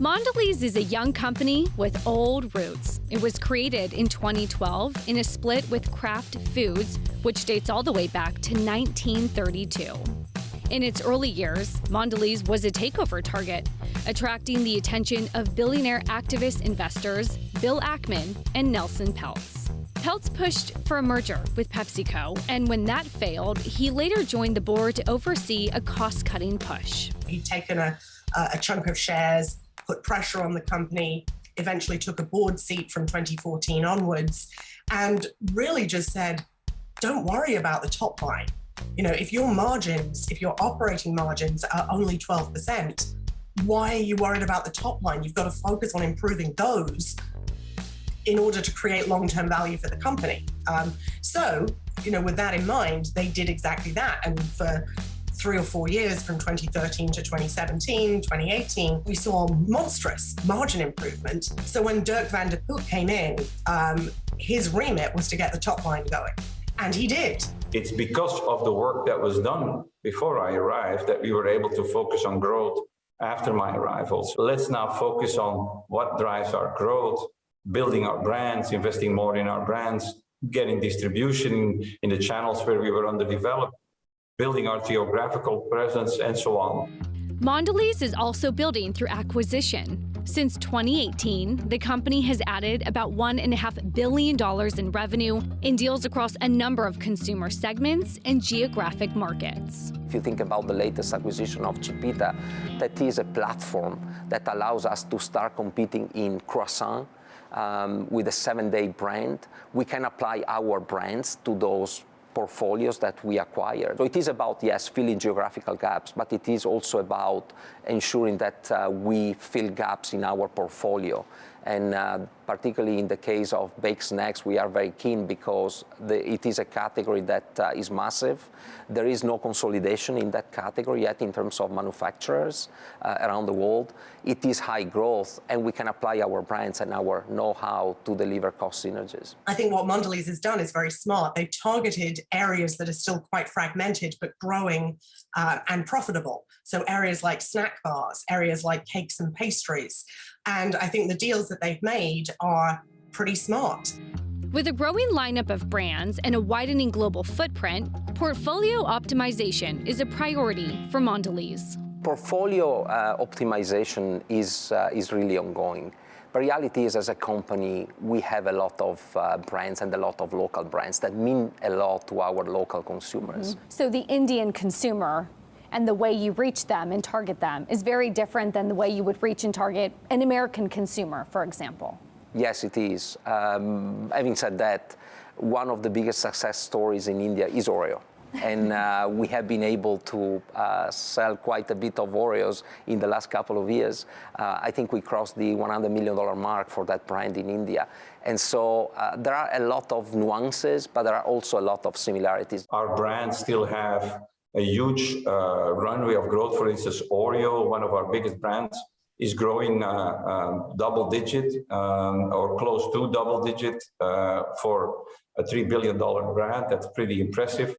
Mondeléz is a young company with old roots. It was created in 2012 in a split with Kraft Foods, which dates all the way back to 1932. In its early years, Mondeléz was a takeover target, attracting the attention of billionaire activist investors Bill Ackman and Nelson Peltz. Peltz pushed for a merger with PepsiCo, and when that failed, he later joined the board to oversee a cost-cutting push. He'd taken a chunk of shares, put pressure on the company, eventually took a board seat from 2014 onwards, and really just said, don't worry about the top line. You know, if your operating margins are only 12%, why are you worried about the top line? You've got to focus on improving those in order to create long-term value for the company. So, with that in mind, they did exactly that. And for 3 or 4 years, from 2013 to 2017, 2018, we saw monstrous margin improvement. So when Dirk van der Poel came in, his remit was to get the top line going. And he did. It's because of the work that was done before I arrived that we were able to focus on growth after my arrival. So let's now focus on what drives our growth, building our brands, investing more in our brands, getting distribution in the channels where we were underdeveloped, building our geographical presence, and so on. Mondeléz is also building through acquisition. Since 2018, the company has added about $1.5 billion in revenue in deals across a number of consumer segments and geographic markets. If you think about the latest acquisition of Chipita, that is a platform that allows us to start competing in croissant with a 7-day brand. We can apply our brands to those portfolios that we acquired. So it is about, yes, filling geographical gaps, but it is also about ensuring that we fill gaps in our portfolio. And particularly in the case of baked snacks, we are very keen because it is a category that is massive. There is no consolidation in that category yet in terms of manufacturers around the world. It is high growth, and we can apply our brands and our know-how to deliver cost synergies. I think what Mondeléz has done is very smart. They've targeted areas that are still quite fragmented, but growing and profitable. So areas like snack bars, areas like cakes and pastries. And I think the deals that they've made are pretty smart. With a growing lineup of brands and a widening global footprint, portfolio optimization is a priority for Mondeléz. Portfolio optimization is really ongoing. The reality is, as a company, we have a lot of brands and a lot of local brands that mean a lot to our local consumers. Mm-hmm. So the Indian consumer and the way you reach them and target them is very different than the way you would reach and target an American consumer, for example. Yes, it is. Having said that, one of the biggest success stories in India is Oreo. And we have been able to sell quite a bit of Oreos in the last couple of years. I think we crossed the $100 million mark for that brand in India. And so there are a lot of nuances, but there are also a lot of similarities. Our brands still have a huge runway of growth. For instance, Oreo, one of our biggest brands, is growing double-digit or close to double-digit for a $3 billion brand. That's pretty impressive.